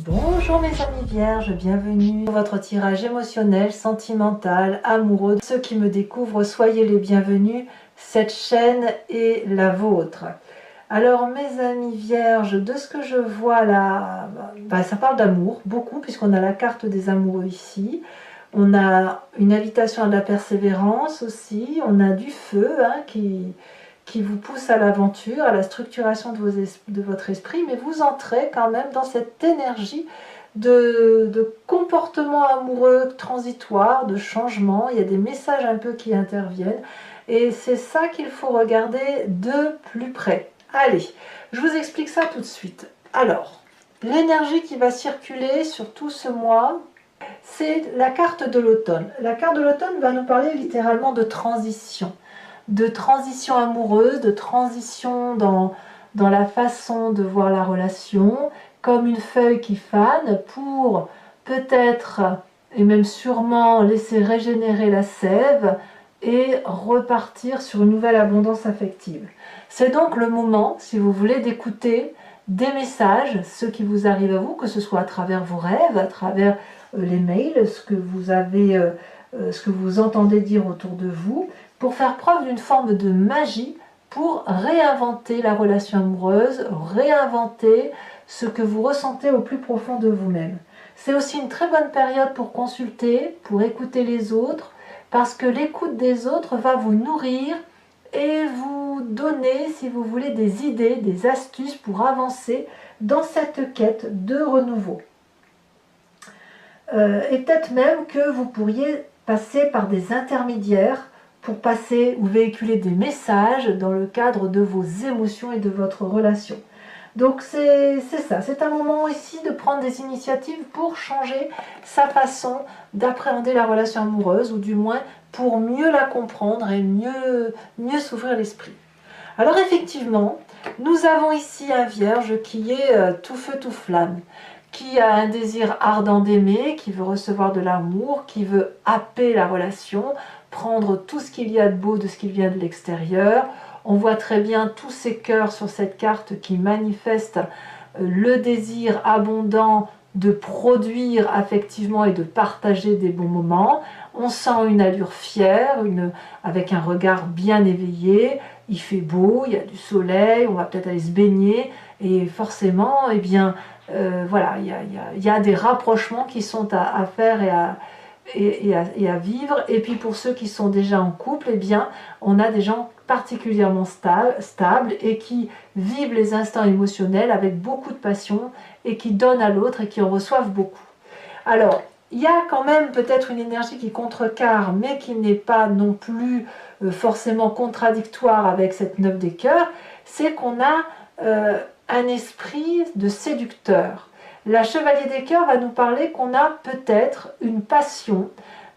Bonjour mes amis vierges, bienvenue pour votre tirage émotionnel, sentimental, amoureux. Ceux qui me découvrent, soyez les bienvenus, cette chaîne est la vôtre. Alors mes amis vierges, de ce que je vois là, ça parle d'amour, beaucoup, puisqu'on a la carte des amoureux ici. On a une invitation à la persévérance aussi, on a du feu qui vous pousse à l'aventure, à la structuration de votre esprit, mais vous entrez quand même dans cette énergie de comportement amoureux transitoire, de changement. Il y a des messages un peu qui interviennent, et c'est ça qu'il faut regarder de plus près. Allez, je vous explique ça tout de suite. Alors, l'énergie qui va circuler sur tout ce mois, c'est la carte de l'automne. La carte de l'automne va nous parler littéralement de transition amoureuse, de transition dans la façon de voir la relation, comme une feuille qui fane pour peut-être et même sûrement laisser régénérer la sève et repartir sur une nouvelle abondance affective. C'est donc le moment, si vous voulez, d'écouter des messages, ceux qui vous arrivent à vous, que ce soit à travers vos rêves, à travers les mails, ce que vous entendez dire autour de vous, pour faire preuve d'une forme de magie, pour réinventer la relation amoureuse, réinventer ce que vous ressentez au plus profond de vous-même. C'est aussi une très bonne période pour consulter, pour écouter les autres, parce que l'écoute des autres va vous nourrir et vous donner, si vous voulez, des idées, des astuces pour avancer dans cette quête de renouveau. Et peut-être même que vous pourriez passer par des intermédiaires pour passer ou véhiculer des messages dans le cadre de vos émotions et de votre relation. Donc c'est ça, c'est un moment ici de prendre des initiatives pour changer sa façon d'appréhender la relation amoureuse, ou du moins pour mieux la comprendre et mieux s'ouvrir l'esprit. Alors effectivement, nous avons ici un vierge qui est tout feu tout flamme, qui a un désir ardent d'aimer, qui veut recevoir de l'amour, qui veut happer la relation, prendre tout ce qu'il y a de beau de ce qui vient de l'extérieur. On voit très bien tous ces cœurs sur cette carte qui manifestent le désir abondant de produire affectivement et de partager des bons moments. On sent une allure fière, avec un regard bien éveillé. Il fait beau, il y a du soleil, on va peut-être aller se baigner, et forcément, eh bien, voilà, il y a des rapprochements qui sont à faire et à vivre. Et puis pour ceux qui sont déjà en couple, eh bien, on a des gens particulièrement stables et qui vivent les instants émotionnels avec beaucoup de passion et qui donnent à l'autre et qui en reçoivent beaucoup. Alors, il y a quand même peut-être une énergie qui contrecarre, mais qui n'est pas non plus forcément contradictoire avec cette 9 des cœurs, c'est qu'on a un esprit de séducteur. La chevalier des cœurs va nous parler qu'on a peut-être une passion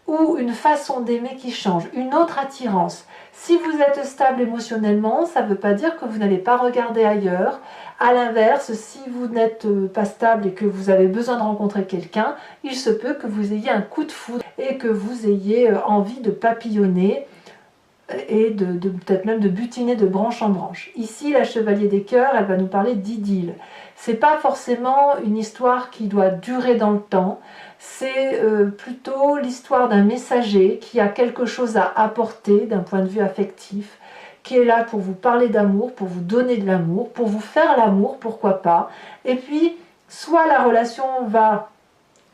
ou une façon d'aimer qui change, une autre attirance. Si vous êtes stable émotionnellement, ça ne veut pas dire que vous n'allez pas regarder ailleurs. A l'inverse, si vous n'êtes pas stable et que vous avez besoin de rencontrer quelqu'un, il se peut que vous ayez un coup de foudre et que vous ayez envie de papillonner et peut-être même de butiner de branche en branche. Ici, la chevalier des cœurs, elle va nous parler d'idylle. C'est pas forcément une histoire qui doit durer dans le temps, c'est plutôt l'histoire d'un messager qui a quelque chose à apporter d'un point de vue affectif, qui est là pour vous parler d'amour, pour vous donner de l'amour, pour vous faire l'amour, pourquoi pas. Et puis, soit la relation va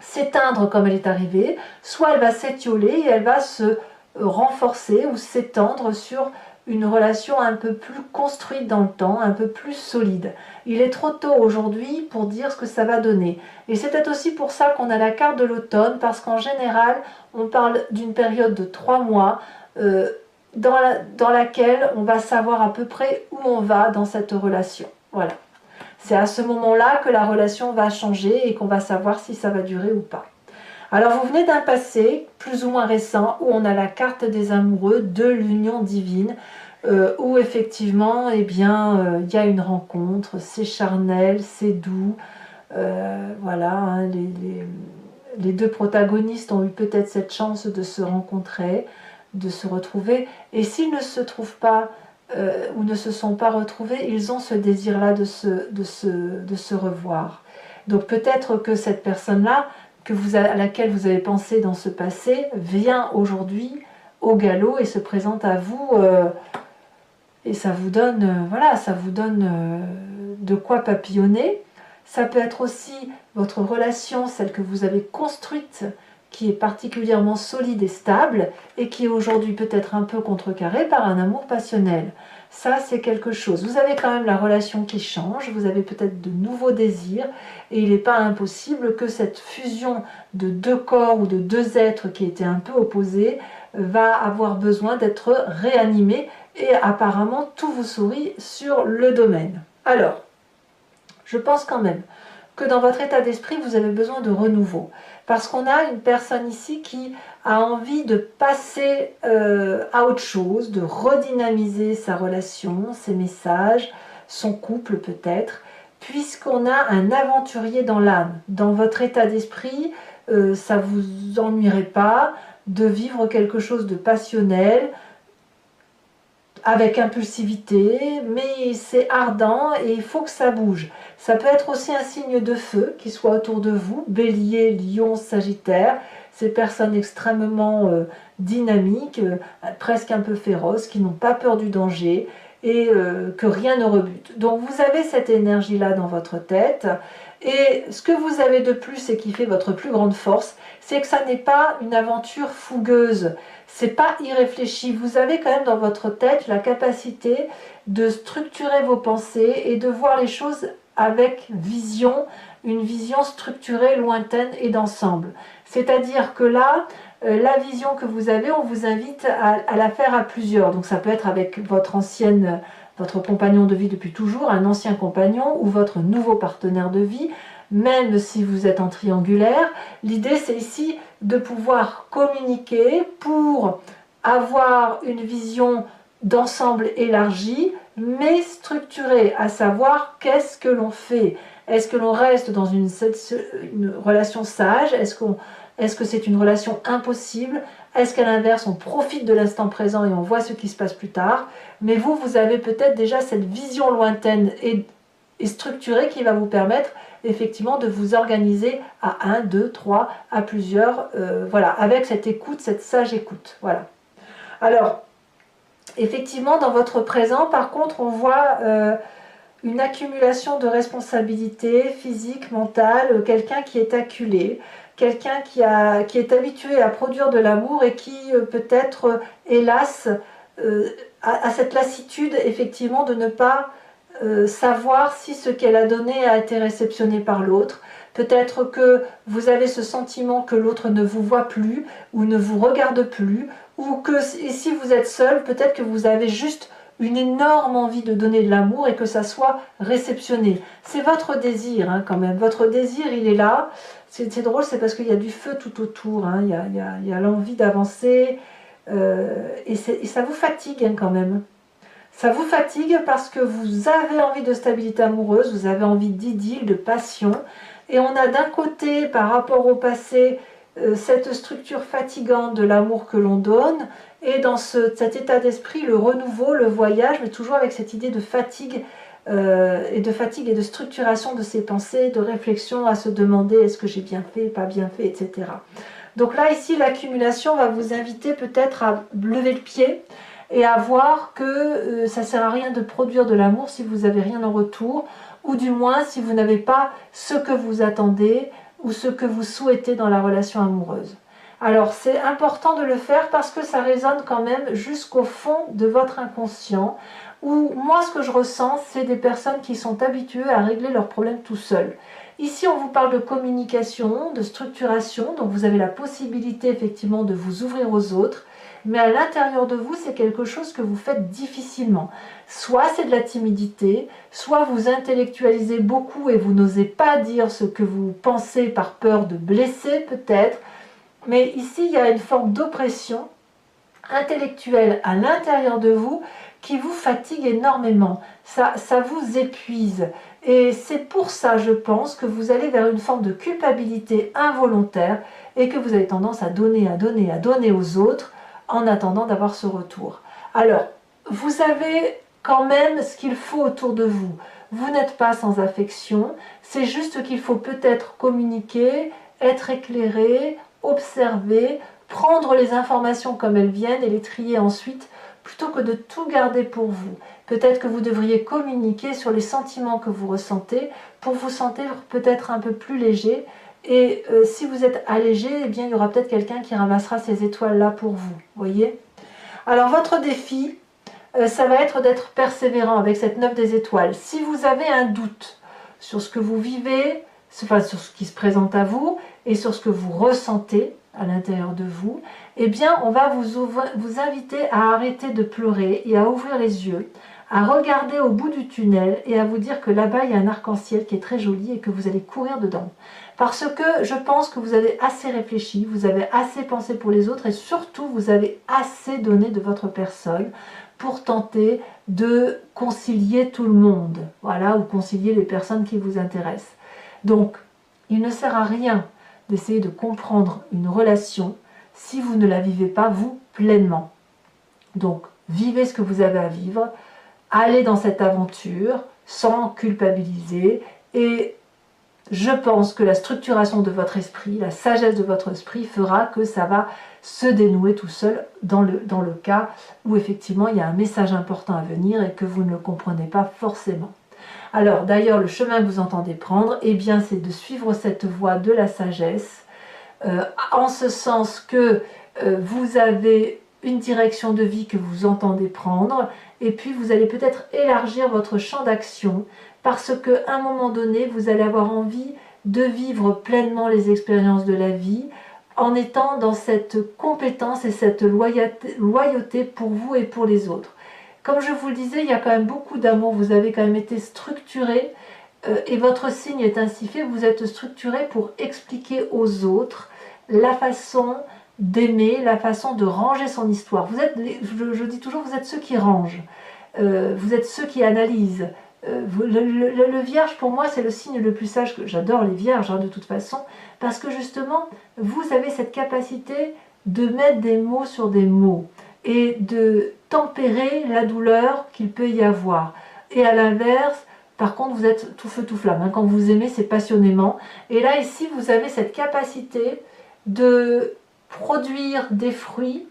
s'éteindre comme elle est arrivée, soit elle va s'étioler et elle va se renforcer ou s'étendre sur une relation un peu plus construite dans le temps, un peu plus solide. Il est trop tôt aujourd'hui pour dire ce que ça va donner. Et c'est peut-être aussi pour ça qu'on a la carte de l'automne, parce qu'en général, on parle d'une période de 3 mois dans laquelle on va savoir à peu près où on va dans cette relation. Voilà. C'est à ce moment-là que la relation va changer et qu'on va savoir si ça va durer ou pas. Alors vous venez d'un passé plus ou moins récent où on a la carte des amoureux de l'union divine, où effectivement eh bien, y a une rencontre, c'est charnel, c'est doux, voilà, hein, les deux protagonistes ont eu peut-être cette chance de se rencontrer, de se retrouver, et s'ils ne se trouvent pas ou ne se sont pas retrouvés, ils ont ce désir-là de se revoir. Donc peut-être que cette personne-là, à laquelle vous avez pensé dans ce passé, vient aujourd'hui au galop et se présente à vous, et ça vous donne, voilà, ça vous donne de quoi papillonner. Ça peut être aussi votre relation, celle que vous avez construite, qui est particulièrement solide et stable, et qui est aujourd'hui peut-être un peu contrecarrée par un amour passionnel. Ça, c'est quelque chose. Vous avez quand même la relation qui change, vous avez peut-être de nouveaux désirs, et il n'est pas impossible que cette fusion de deux corps ou de deux êtres qui étaient un peu opposés va avoir besoin d'être réanimée, et apparemment tout vous sourit sur le domaine. Alors, je pense quand même que dans votre état d'esprit, vous avez besoin de renouveau. Parce qu'on a une personne ici qui a envie de passer à autre chose, de redynamiser sa relation, ses messages, son couple peut-être, puisqu'on a un aventurier dans l'âme. Dans votre état d'esprit, ça ne vous ennuierait pas de vivre quelque chose de passionnel, avec impulsivité, mais c'est ardent et il faut que ça bouge. Ça peut être aussi un signe de feu qui soit autour de vous, Bélier, Lion, Sagittaire, ces personnes extrêmement dynamiques, presque un peu féroces, qui n'ont pas peur du danger et que rien ne rebute. Donc vous avez cette énergie-là dans votre tête, et ce que vous avez de plus et qui fait votre plus grande force, c'est que ça n'est pas une aventure fougueuse, c'est pas irréfléchi. Vous avez quand même dans votre tête la capacité de structurer vos pensées et de voir les choses avec vision, une vision structurée, lointaine et d'ensemble. C'est-à-dire que là, la vision que vous avez, on vous invite à la faire à plusieurs. Donc ça peut être avec votre compagnon de vie depuis toujours, un ancien compagnon ou votre nouveau partenaire de vie, même si vous êtes en triangulaire. L'idée, c'est ici de pouvoir communiquer pour avoir une vision d'ensemble élargie, mais structurée, à savoir qu'est-ce que l'on fait. Est-ce que l'on reste dans une relation sage? Est-ce que c'est une relation impossible? Est-ce qu'à l'inverse, on profite de l'instant présent et on voit ce qui se passe plus tard? Mais vous avez peut-être déjà cette vision lointaine et structurée qui va vous permettre effectivement de vous organiser à 1, 2, 3, à plusieurs, voilà, avec cette écoute, cette sage écoute. Voilà. Alors, effectivement, dans votre présent, par contre, on voit une accumulation de responsabilités physiques, mentales, quelqu'un qui est acculé, quelqu'un qui est habitué à produire de l'amour et qui peut-être, hélas, a cette lassitude effectivement de ne pas savoir si ce qu'elle a donné a été réceptionné par l'autre. Peut-être que vous avez ce sentiment que l'autre ne vous voit plus ou ne vous regarde plus, ou que si vous êtes seul, peut-être que vous avez juste une énorme envie de donner de l'amour et que ça soit réceptionné. C'est votre désir hein, quand même, votre désir il est là. C'est drôle, c'est parce qu'il y a du feu tout autour, hein. Il y a l'envie d'avancer et ça vous fatigue hein, quand même. Ça vous fatigue parce que vous avez envie de stabilité amoureuse, vous avez envie d'idylle, de passion. Et on a d'un côté, par rapport au passé, cette structure fatigante de l'amour que l'on donne, et dans cet état d'esprit, le renouveau, le voyage, mais toujours avec cette idée de fatigue et de structuration de ses pensées, de réflexion à se demander est-ce que j'ai bien fait, pas bien fait, etc. Donc là, ici, l'accumulation va vous inviter peut-être à lever le pied, et à voir que ça ne sert à rien de produire de l'amour si vous n'avez rien en retour, ou du moins si vous n'avez pas ce que vous attendez ou ce que vous souhaitez dans la relation amoureuse. Alors c'est important de le faire parce que ça résonne quand même jusqu'au fond de votre inconscient, où moi ce que je ressens c'est des personnes qui sont habituées à régler leurs problèmes tout seuls. Ici on vous parle de communication, de structuration, donc vous avez la possibilité effectivement de vous ouvrir aux autres, mais à l'intérieur de vous, c'est quelque chose que vous faites difficilement. Soit c'est de la timidité, soit vous intellectualisez beaucoup et vous n'osez pas dire ce que vous pensez par peur de blesser peut-être. Mais ici, il y a une forme d'oppression intellectuelle à l'intérieur de vous qui vous fatigue énormément. Ça vous épuise. Et c'est pour ça, je pense, que vous allez vers une forme de culpabilité involontaire et que vous avez tendance à donner aux autres en attendant d'avoir ce retour. Alors, vous avez quand même ce qu'il faut autour de vous. vous n'êtes pas sans affection, c'est juste qu'il faut peut-être communiquer, être éclairé, observer, prendre les informations comme elles viennent et les trier ensuite, plutôt que de tout garder pour vous. Peut-être que vous devriez communiquer sur les sentiments que vous ressentez pour vous sentir peut-être un peu plus léger. Et si vous êtes allégé, eh bien, il y aura peut-être quelqu'un qui ramassera ces étoiles-là pour vous. Voyez? Alors, votre défi, ça va être d'être persévérant avec cette 9 des étoiles. Si vous avez un doute sur ce que vous vivez, enfin, sur ce qui se présente à vous et sur ce que vous ressentez à l'intérieur de vous, eh bien, on va vous inviter à arrêter de pleurer et à ouvrir les yeux, à regarder au bout du tunnel et à vous dire que là-bas, il y a un arc-en-ciel qui est très joli et que vous allez courir dedans. Parce que je pense que vous avez assez réfléchi, vous avez assez pensé pour les autres et surtout, vous avez assez donné de votre personne pour tenter de concilier tout le monde, voilà, ou concilier les personnes qui vous intéressent. Donc, il ne sert à rien d'essayer de comprendre une relation si vous ne la vivez pas, vous, pleinement. Donc, vivez ce que vous avez à vivre, allez dans cette aventure sans culpabiliser et je pense que la structuration de votre esprit, la sagesse de votre esprit fera que ça va se dénouer tout seul dans le cas où effectivement il y a un message important à venir et que vous ne le comprenez pas forcément. Alors d'ailleurs le chemin que vous entendez prendre, eh bien c'est de suivre cette voie de la sagesse, en ce sens que vous avez une direction de vie que vous entendez prendre et puis vous allez peut-être élargir votre champ d'action parce qu'à un moment donné vous allez avoir envie de vivre pleinement les expériences de la vie en étant dans cette compétence et cette loyauté pour vous et pour les autres. Comme je vous le disais, il y a quand même beaucoup d'amour, vous avez quand même été structuré et votre signe est ainsi fait, vous êtes structuré pour expliquer aux autres la façon d'aimer, la façon de ranger son histoire. Vous êtes, je dis toujours, vous êtes ceux qui rangent, vous êtes ceux qui analysent. Le vierge, pour moi, c'est le signe le plus sage. J'adore les vierges, hein, de toute façon, parce que justement, vous avez cette capacité de mettre des mots sur des mots et de tempérer la douleur qu'il peut y avoir. Et à l'inverse, par contre, vous êtes tout feu, tout flamme. Hein. Quand vous aimez, c'est passionnément. Et là, ici, vous avez cette capacité de produire des fruits,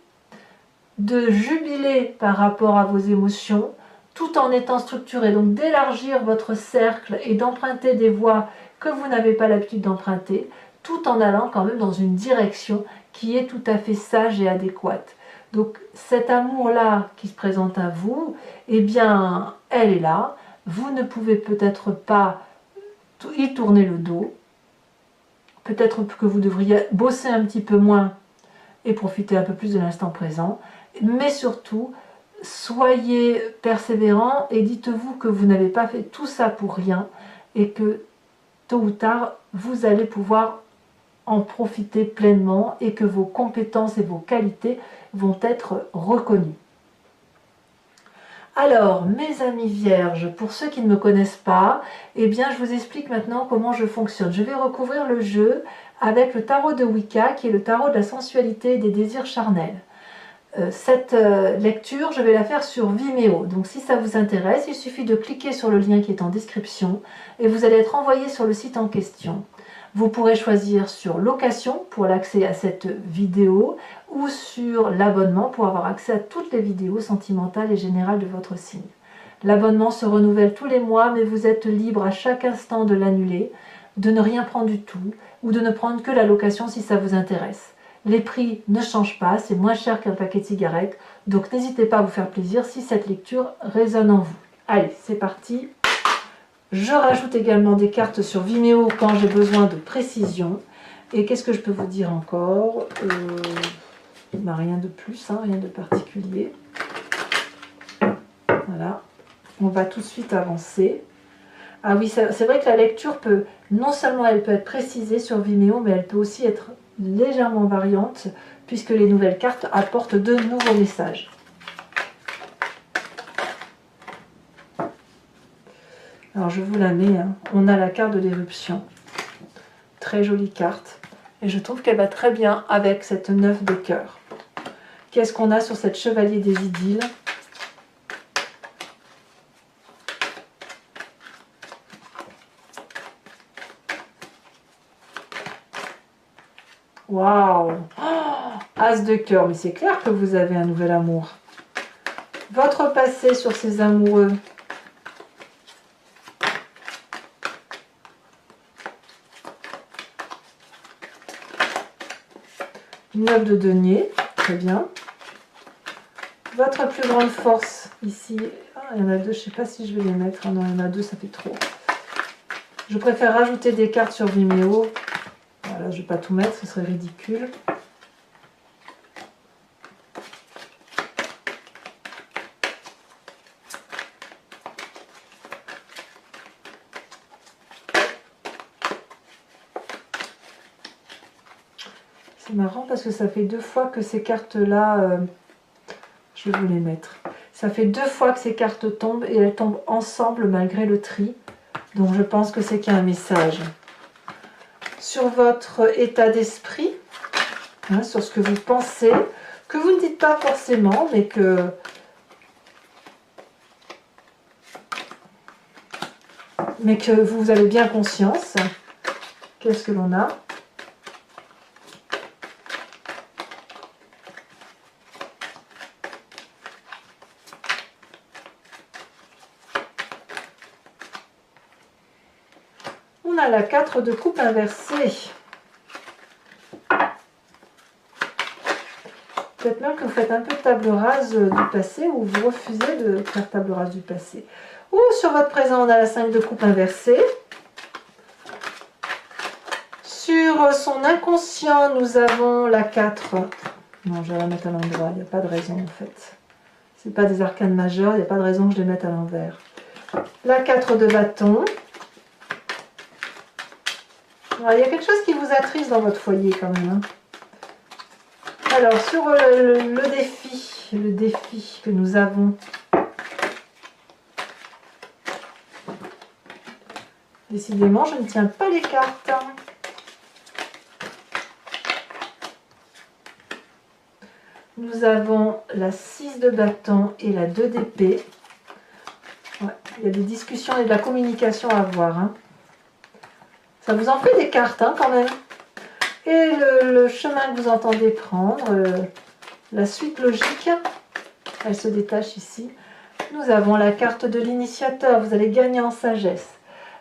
de jubiler par rapport à vos émotions, tout en étant structuré. Donc d'élargir votre cercle et d'emprunter des voies que vous n'avez pas l'habitude d'emprunter, tout en allant quand même dans une direction qui est tout à fait sage et adéquate. Donc cet amour-là qui se présente à vous, eh bien, elle est là. Vous ne pouvez peut-être pas y tourner le dos. Peut-être que vous devriez bosser un petit peu moins et profiter un peu plus de l'instant présent. Mais surtout, soyez persévérants et dites-vous que vous n'avez pas fait tout ça pour rien et que tôt ou tard, vous allez pouvoir en profiter pleinement et que vos compétences et vos qualités vont être reconnues. Alors, mes amis vierges, pour ceux qui ne me connaissent pas, eh bien, je vous explique maintenant comment je fonctionne. Je vais recouvrir le jeu avec le tarot de Wicca, qui est le tarot de la sensualité et des désirs charnels. Cette lecture, je vais la faire sur Vimeo. Donc, si ça vous intéresse, il suffit de cliquer sur le lien qui est en description et vous allez être envoyé sur le site en question. Vous pourrez choisir sur location pour l'accès à cette vidéo ou sur l'abonnement pour avoir accès à toutes les vidéos sentimentales et générales de votre signe. L'abonnement se renouvelle tous les mois, mais vous êtes libre à chaque instant de l'annuler, de ne rien prendre du tout ou de ne prendre que la location si ça vous intéresse. Les prix ne changent pas, c'est moins cher qu'un paquet de cigarettes, donc n'hésitez pas à vous faire plaisir si cette lecture résonne en vous. Allez, c'est parti. Je rajoute également des cartes sur Vimeo quand j'ai besoin de précision. Et qu'est-ce que je peux vous dire encore? Rien de plus, hein, rien de particulier. Voilà, on va tout de suite avancer. Ah oui, c'est vrai que la lecture peut, non seulement elle peut être précisée sur Vimeo, mais elle peut aussi être légèrement variante, puisque les nouvelles cartes apportent de nouveaux messages. Alors je vous la mets, hein. On a la carte de l'éruption, très jolie carte, et je trouve qu'elle va très bien avec cette 9 de cœur. Qu'est-ce qu'on a sur cette chevalier des idylles? Waouh! Oh, As de cœur, mais c'est clair que vous avez un nouvel amour. Votre passé sur ces amoureux. Une 9 de denier, très bien. Votre plus grande force ici. Ah, il y en a deux, je ne sais pas si je vais les mettre. Ah non, il y en a deux, ça fait trop. Je préfère rajouter des cartes sur Vimeo. Voilà, je ne vais pas tout mettre, ce serait ridicule. C'est marrant parce que ça fait 2 fois que ces cartes-là, je vais vous les mettre. Ça fait 2 fois que ces cartes tombent et elles tombent ensemble malgré le tri. Donc je pense que c'est qu'il y a un message. Sur votre état d'esprit, hein, sur ce que vous pensez, que vous ne dites pas forcément, mais que vous avez bien conscience. Qu'est-ce que l'on a ? On a la 4 de coupe inversée. Peut-être même que vous faites un peu table rase du passé ou vous refusez de faire table rase du passé. Ou sur votre présent, on a la 5 de coupe inversée. Sur son inconscient, nous avons la 4. Non, je vais la mettre à l'endroit, il n'y a pas de raison en fait. Ce n'est pas des arcanes majeures, il n'y a pas de raison que je les mette à l'envers. La 4 de bâton. Alors, il y a quelque chose qui vous attriste dans votre foyer quand même. Hein. Alors, sur le défi que nous avons. Décidément, je ne tiens pas les cartes. Nous avons la 6 de bâton et la 2 d'épée. Ouais, il y a des discussions et de la communication à avoir. Hein. Ça vous en fait des cartes hein, quand même. Et le chemin que vous entendez prendre, la suite logique, elle se détache ici. Nous avons la carte de l'initiateur, vous allez gagner en sagesse.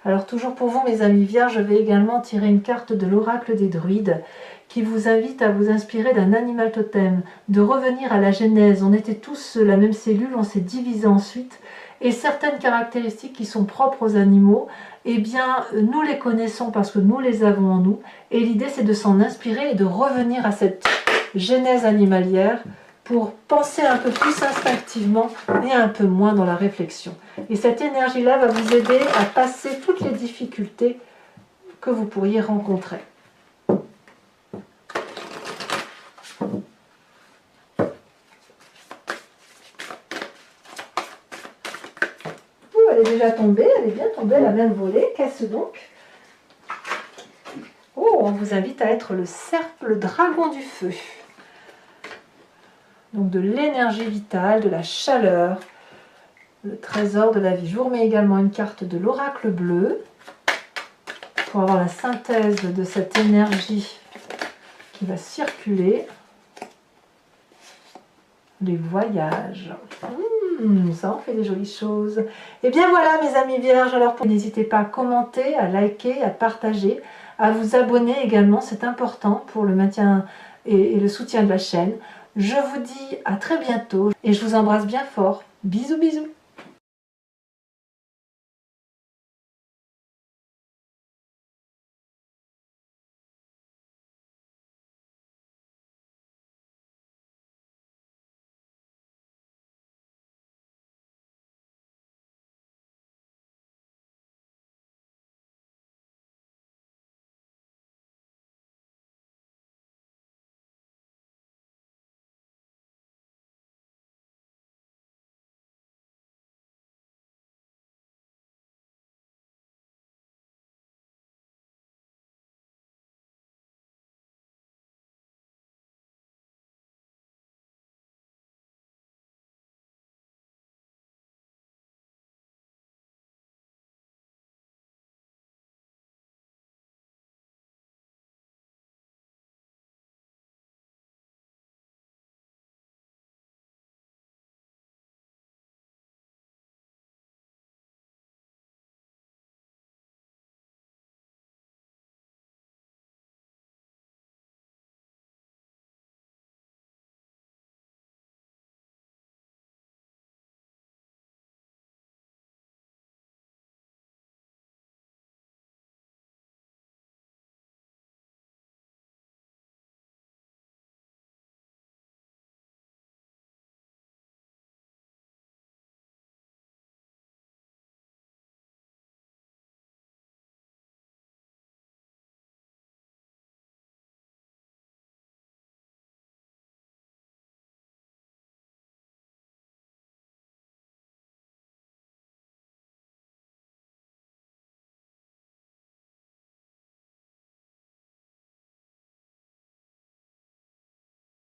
Alors toujours pour vous mes amis vierges, je vais également tirer une carte de l'oracle des druides qui vous invite à vous inspirer d'un animal totem, de revenir à la genèse. On était tous la même cellule, on s'est divisé ensuite. Et certaines caractéristiques qui sont propres aux animaux, eh bien, nous les connaissons parce que nous les avons en nous. Et l'idée, c'est de s'en inspirer et de revenir à cette genèse animalière pour penser un peu plus instinctivement et un peu moins dans la réflexion. Et cette énergie-là va vous aider à passer toutes les difficultés que vous pourriez rencontrer. Elle est déjà tombée, elle est bien tombée, elle a même volé. Qu'est-ce donc? Oh, on vous invite à être le cercle, le dragon du feu. Donc de l'énergie vitale, de la chaleur, le trésor de la vie. Je vous remets également une carte de l'oracle bleu pour avoir la synthèse de cette énergie qui va circuler. Les voyages. Ça en fait des jolies choses. Et bien voilà mes amis vierges, alors n'hésitez pas à commenter, à liker, à partager, à vous abonner également, c'est important pour le maintien et le soutien de la chaîne. Je vous dis à très bientôt et je vous embrasse bien fort. Bisous bisous.